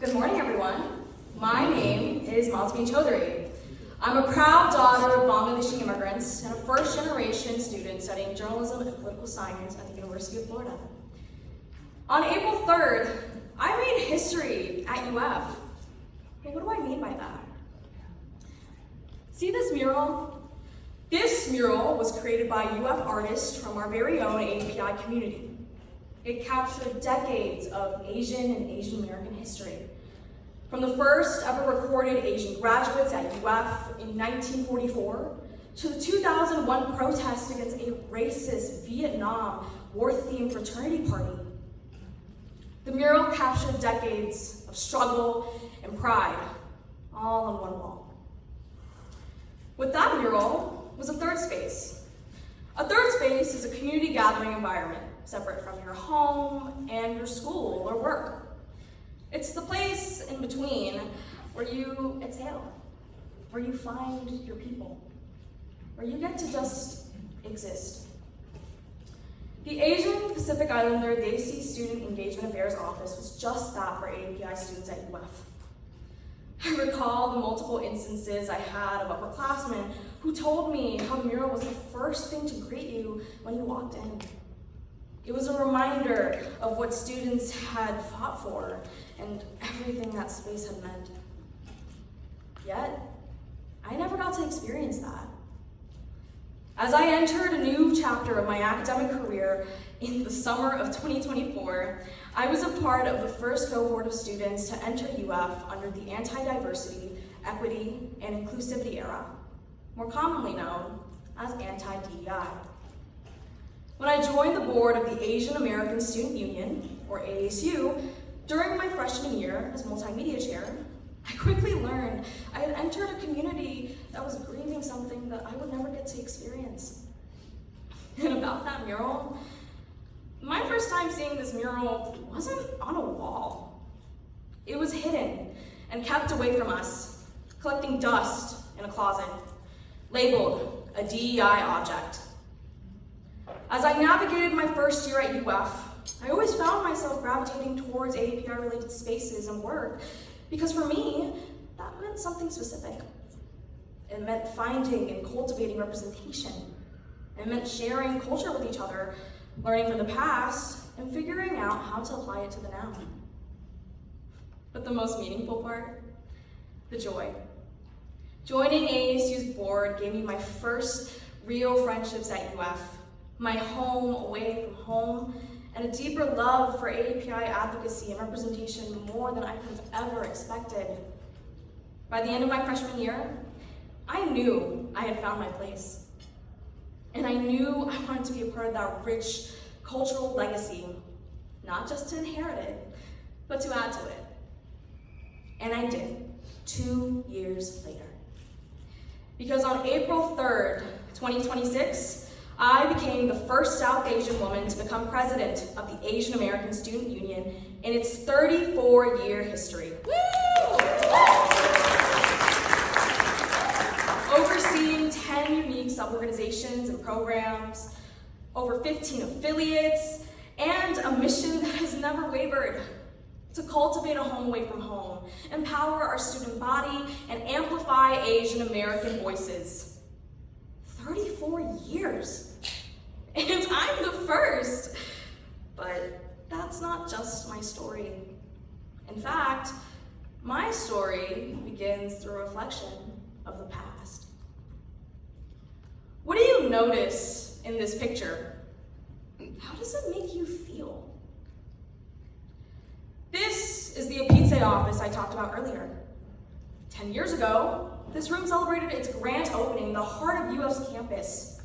Good morning, everyone. My name is Mahzabeen Choudhury. I'm a proud daughter of Bangladeshi immigrants and a first-generation student studying journalism and political science at the University of Florida. On April 3rd, I made history at UF. But what do I mean by that? See this mural? This mural was created by UF artists from our very own API community. It captured decades of Asian and Asian American history. From the first ever recorded Asian graduates at UF in 1944 to the 2001 protest against a racist Vietnam war-themed fraternity party. The mural captured decades of struggle and pride, all on one wall. With that mural was a third space. A third space is a community gathering environment, separate from your home and your school or work. It's the place in between where you exhale, where you find your people, where you get to just exist. The Asian Pacific Islander Desi Student Engagement Affairs Office was just that for API students at UF. I recall the multiple instances I had of upperclassmen who told me how the mural was the first thing to greet you when you walked in. It was a reminder of what students had fought for and everything that space had meant. Yet, I never got to experience that. As I entered a new chapter of my academic career in the summer of 2024, I was a part of the first cohort of students to enter UF under the Anti-Diversity, Equity, and Inclusivity era, more commonly known as Anti-DEI. When I joined the board of the Asian American Student Union, or ASU, during my freshman year as multimedia chair, I quickly learned I had entered a community that was grieving something that I would never get to experience. And about that mural, my first time seeing this mural wasn't on a wall. It was hidden and kept away from us, collecting dust in a closet, labeled a DEI object. As I navigated my first year at UF, I always found myself gravitating towards API-related spaces and work because for me, that meant something specific. It meant finding and cultivating representation. It meant sharing culture with each other, learning from the past, and figuring out how to apply it to the now. But the most meaningful part? The joy. Joining ASU's board gave me my first real friendships at UF, my home away from home, and a deeper love for API advocacy and representation more than I could have ever expected. By the end of my freshman year, I knew I had found my place. And I knew I wanted to be a part of that rich cultural legacy, not just to inherit it, but to add to it. And I did, 2 years later. Because on April 3rd, 2026, I became the first South Asian woman to become president of the Asian American Student Union in its 34-year history. Overseeing 10 unique sub-organizations and programs, over 15 affiliates, and a mission that has never wavered: to cultivate a home away from home, empower our student body, and amplify Asian American voices. 34 years. And I'm the first. But that's not just my story. In fact, my story begins through reflection of the past. What do you notice in this picture? How does it make you feel? This is the APIAVote office I talked about earlier. 10 years ago, this room celebrated its grand opening in the heart of UF's campus.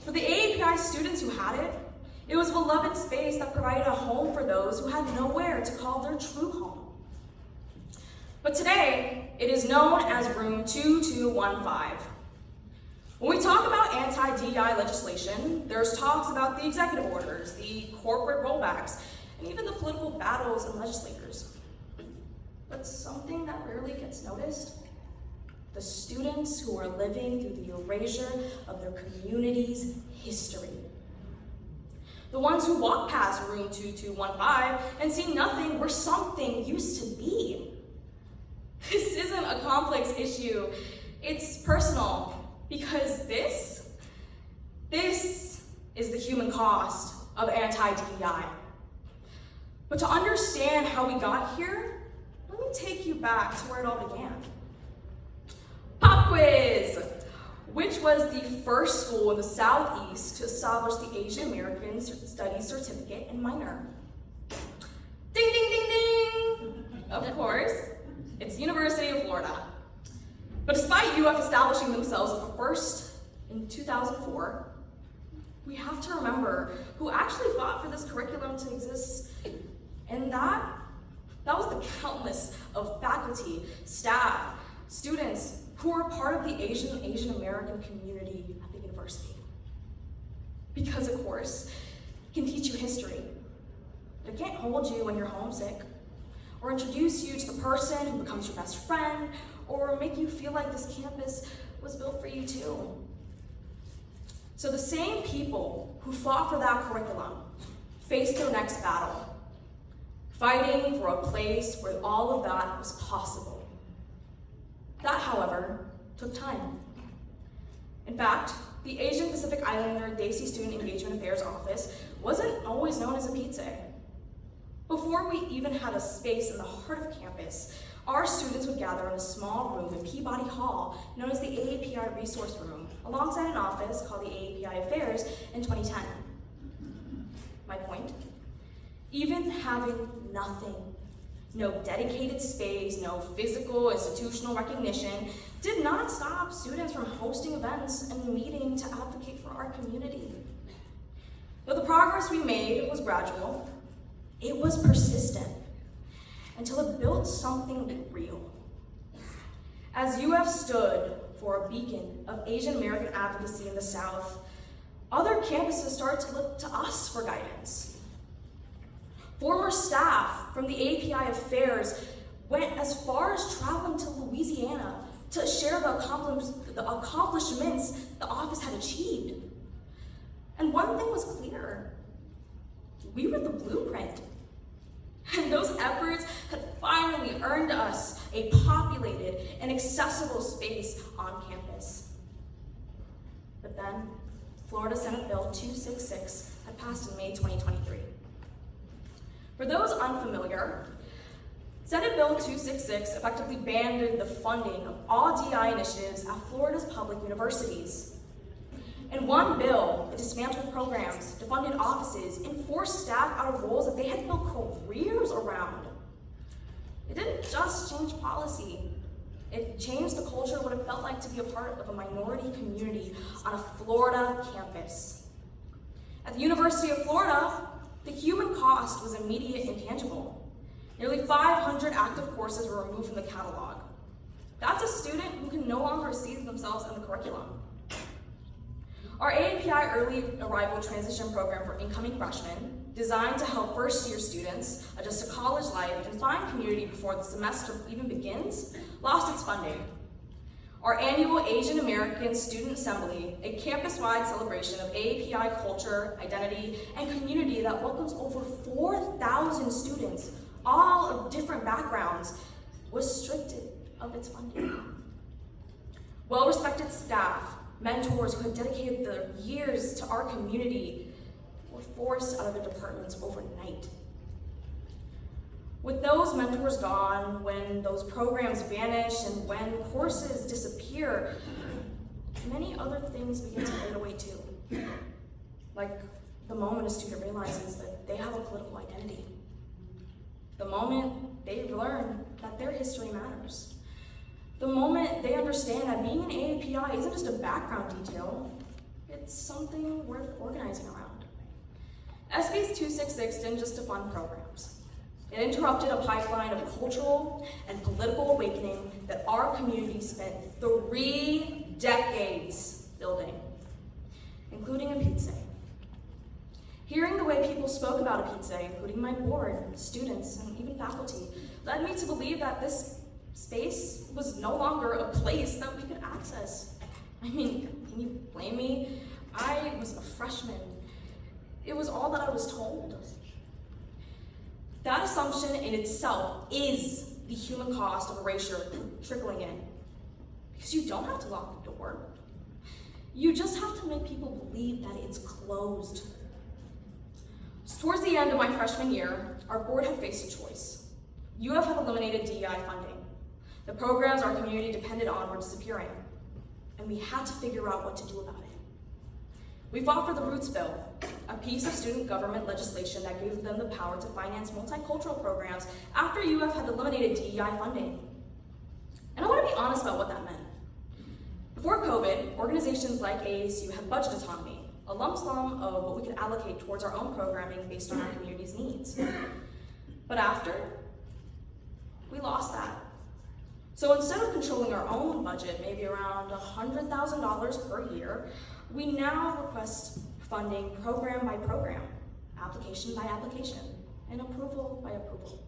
For the API students who had it, it was a beloved space that provided a home for those who had nowhere to call their true home. But today, it is known as room 2215. When we talk about anti-DEI legislation, there's talks about the executive orders, the corporate rollbacks, and even the political battles and legislators. But something that rarely gets noticed: the students who are living through the erasure of their community's history. The ones who walk past room 2215 and see nothing where something used to be. issue. It's personal, because this is the human cost of anti-DEI. But to understand how we got here, let me take you back to where it all began. Pop quiz! Which was the first school in the Southeast to establish the Asian American Studies Certificate and Minor? Ding, ding, ding, ding! Of course, it's University of Florida. But despite UF establishing themselves first in 2004, we have to remember who actually fought for this curriculum to exist. And that was the countless of faculty, staff, students who are part of the Asian American community at the university. Because a course can teach you history, but it can't hold you when you're homesick, or introduce you to the person who becomes your best friend, or make you feel like this campus was built for you too. So the same people who fought for that curriculum faced their next battle, fighting for a place where all of that was possible. That, however, took time. In fact, the Asian Pacific Islander Desi Student Engagement Affairs Office wasn't always known as a pizza. Before we even had a space in the heart of campus, our students would gather in a small room in Peabody Hall, known as the API Resource Room, alongside an office called the API Affairs in 2010. My point? Even having nothing, no dedicated space, no physical institutional recognition, did not stop students from hosting events and meeting to advocate for our community. Though the progress we made was gradual, it was persistent until it built something real. As UF stood for a beacon of Asian American advocacy in the South, other campuses started to look to us for guidance. Former staff from the API Affairs went as far as traveling to Louisiana to share the accomplishments the office had achieved. And one thing was clear: we were the blueprint. And those efforts had finally earned us a populated and accessible space on campus. But then, Florida Senate Bill 266 had passed in May 2023. For those unfamiliar, Senate Bill 266 effectively banned the funding of all DEI initiatives at Florida's public universities. In one bill, it dismantled programs, defunded offices, and forced staff out of roles that they had built careers around. It didn't just change policy. It changed the culture of what it felt like to be a part of a minority community on a Florida campus. At the University of Florida, the human cost was immediate and tangible. Nearly 500 active courses were removed from the catalog. That's a student who can no longer see themselves in the curriculum. Our API Early Arrival Transition Program for incoming freshmen, designed to help first-year students adjust to college life and find community before the semester even begins, lost its funding. Our annual Asian American Student Assembly, a campus-wide celebration of API culture, identity, and community that welcomes over 4,000 students, all of different backgrounds, was stripped of its funding. Well-respected staff, mentors who had dedicated their years to our community were forced out of their departments overnight. With those mentors gone, when those programs vanish, and when courses disappear, many other things begin to fade away too. Like the moment a student realizes that they have a political identity. The moment they learn that their history matters. The moment they understand that being an API isn't just a background detail, it's something worth organizing around. SB 266 didn't just defund programs. It interrupted a pipeline of cultural and political awakening that our community spent 3 decades building, including a pizza. Hearing the way people spoke about a pizza, including my board, students, and even faculty, led me to believe that this space was no longer a place that we could access. I mean, can you blame me? I was a freshman. It was all that I was told. That assumption in itself is the human cost of erasure trickling in. Because you don't have to lock the door. You just have to make people believe that it's closed. So towards the end of my freshman year, our board had faced a choice. UF had eliminated DEI funding. The programs our community depended on were disappearing, and we had to figure out what to do about it. We fought for the Roots Bill, a piece of student government legislation that gave them the power to finance multicultural programs after UF had eliminated DEI funding. And I want to be honest about what that meant. Before COVID, organizations like ASU had budget autonomy, a lump sum of what we could allocate towards our own programming based on our community's needs. But after, we lost that. So instead of controlling our own budget, maybe around $100,000 per year, we now request funding program by program, application by application, and approval by approval.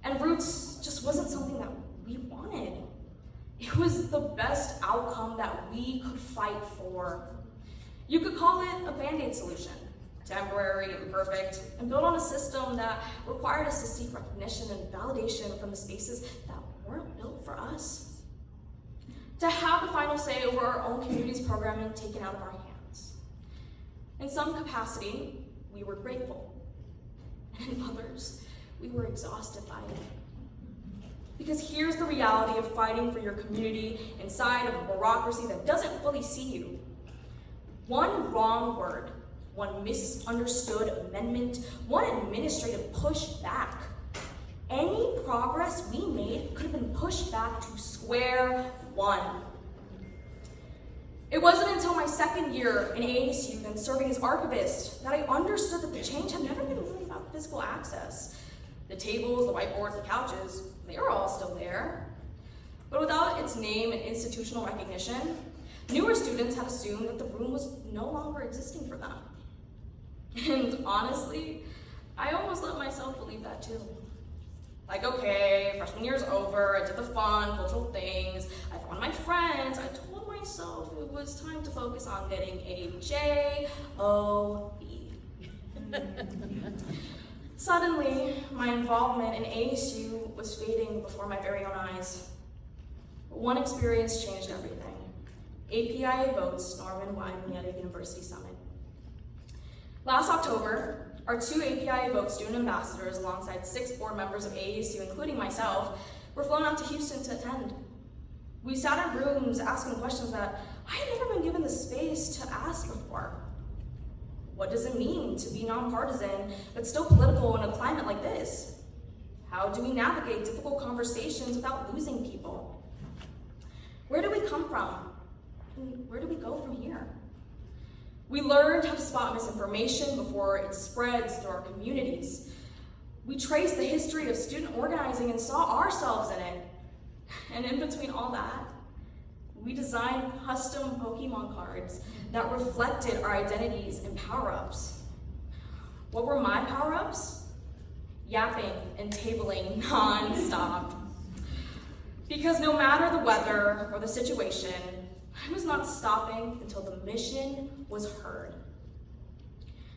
And Roots just wasn't something that we wanted. It was the best outcome that we could fight for. You could call it a Band-Aid solution, temporary, imperfect, and built on a system that required us to seek recognition and validation from the spaces that weren't built for us. To have the final say over our own community's programming taken out of our hands. In some capacity, we were grateful. And in others, we were exhausted by it. Because here's the reality of fighting for your community inside of a bureaucracy that doesn't fully see you. One wrong word, one misunderstood amendment, one administrative pushback. Any progress we made could have been pushed back to square one. It wasn't until my second year in ASU and serving as archivist that I understood that the change had never been really about physical access. The tables, the whiteboards, the couches, they were all still there. But without its name and institutional recognition, newer students had assumed that the room was no longer existing for them. And honestly, I almost let myself believe that too. Like, okay, freshman year's over, I did the fun, cultural things, I found my friends, I told myself it was time to focus on getting a J-O-B. Suddenly, my involvement in ASU was fading before my very own eyes. But one experience changed everything. APIAVote's Norman Weinmeta University Summit. Last October, our 2 APIAVote student ambassadors, alongside 6 board members of ASU, including myself, were flown out to Houston to attend. We sat in rooms asking questions that I had never been given the space to ask before. What does it mean to be nonpartisan, but still political in a climate like this? How do we navigate difficult conversations without losing people? Where do we come from? And where do we go from here? We learned how to spot misinformation before it spreads through our communities. We traced the history of student organizing and saw ourselves in it. And in between all that, we designed custom Pokemon cards that reflected our identities and power-ups. What were my power-ups? Yapping and tabling non-stop. Because no matter the weather or the situation, I was not stopping until the mission was heard.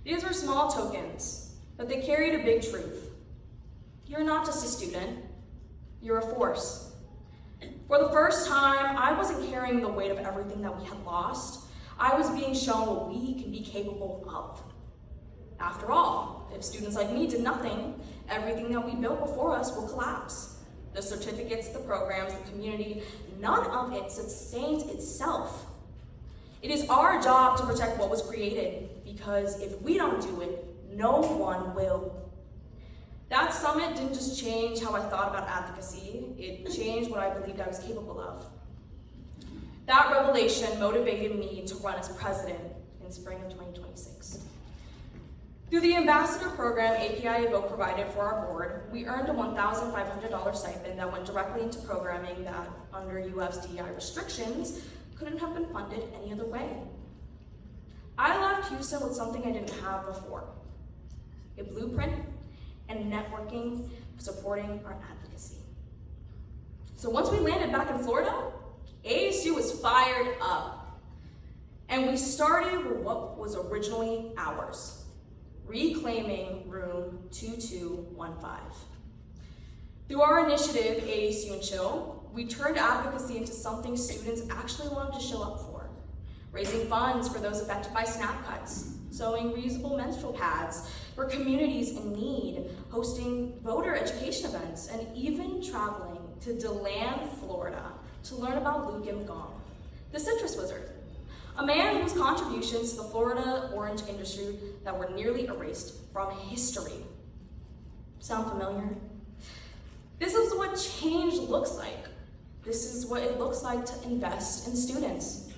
These were small tokens, but they carried a big truth. You're not just a student, you're a force. For the first time, I wasn't carrying the weight of everything that we had lost. I was being shown what we can be capable of. After all, if students like me did nothing, everything that we built before us will collapse. The certificates, the programs, the community, none of it sustains itself. It is our job to protect what was created, because if we don't do it, no one will. That summit didn't just change how I thought about advocacy, it changed what I believed I was capable of. That revelation motivated me to run as president in spring of 2026. Through the ambassador program APIAVote provided for our board, we earned a $1,500 stipend that went directly into programming that, under UF's DEI restrictions, couldn't have been funded any other way. I left Houston with something I didn't have before: a blueprint and networking supporting our advocacy. So once we landed back in Florida, ASU was fired up. And we started with what was originally ours: reclaiming room 2215. Through our initiative, ASU and Chill, we turned advocacy into something students actually wanted to show up for. Raising funds for those affected by SNAP cuts, sewing reusable menstrual pads for communities in need, hosting voter education events, and even traveling to DeLand, Florida to learn about Luke Gong, the citrus wizard, a man whose contributions to the Florida orange industry that were nearly erased from history. Sound familiar? This is what change looks like. This is what it looks like to invest in students.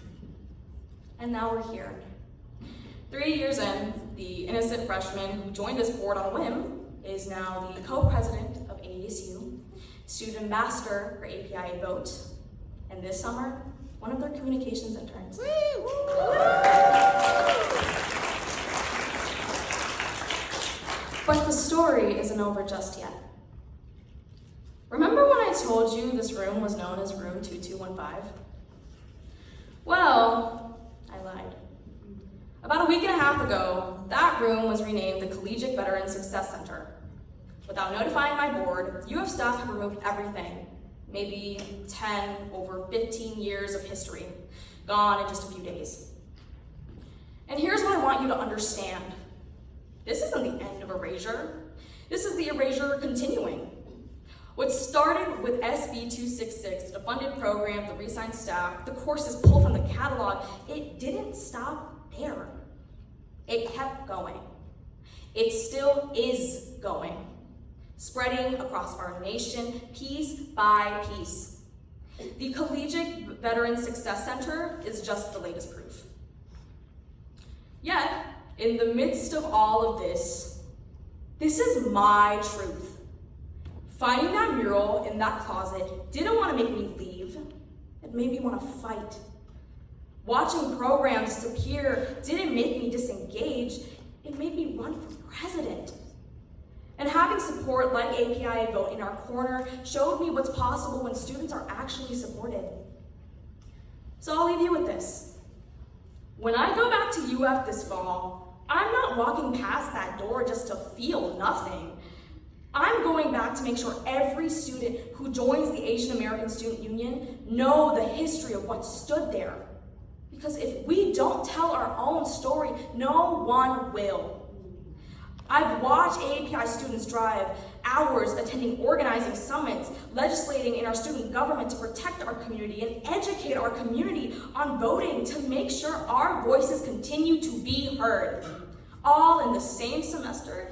And now we're here. 3 years in, the innocent freshman who joined this board on a whim is now the co-president of ASU, student ambassador for APIAVote, and this summer, one of their communications interns. But the story isn't over just yet. Remember when I told you this room was known as room 2215? Well, I lied. About a week and a half ago, that room was renamed the Collegiate Veteran Success Center. Without notifying my board, UF staff have removed everything, maybe 10 over 15 years of history, gone in just a few days. And here's what I want you to understand. This isn't the end of erasure. This is the erasure continuing. What started with SB 266, the funded program, the reassigned staff, the courses pulled from the catalog, it didn't stop there. It kept going. It still is going, spreading across our nation piece by piece. The Collegiate Veteran Success Center is just the latest proof. Yet, in the midst of all of this is my truth. Finding that mural in that closet didn't want to make me leave. It made me want to fight. Watching programs disappear didn't make me disengage. It made me run for president. And having support like APIAVote in our corner showed me what's possible when students are actually supported. So I'll leave you with this. When I go back to UF this fall, I'm not walking past that door just to feel nothing. I'm going back to make sure every student who joins the Asian American Student Union know the history of what stood there. Because if we don't tell our own story, no one will. I've watched AAPI students drive hours attending organizing summits, legislating in our student government to protect our community and educate our community on voting to make sure our voices continue to be heard, all in the same semester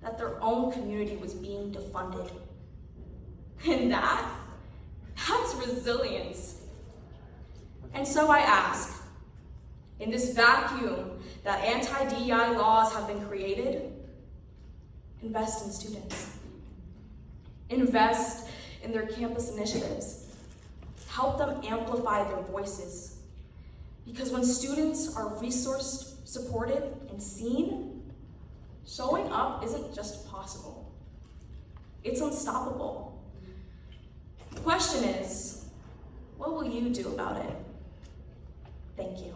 that their own community was being defunded. And that's resilience. And so I ask, in this vacuum that anti-DEI laws have been created, invest in students. Invest in their campus initiatives. Help them amplify their voices. Because when students are resourced, supported, and seen, showing up isn't just possible. It's unstoppable. The question is, what will you do about it? Thank you.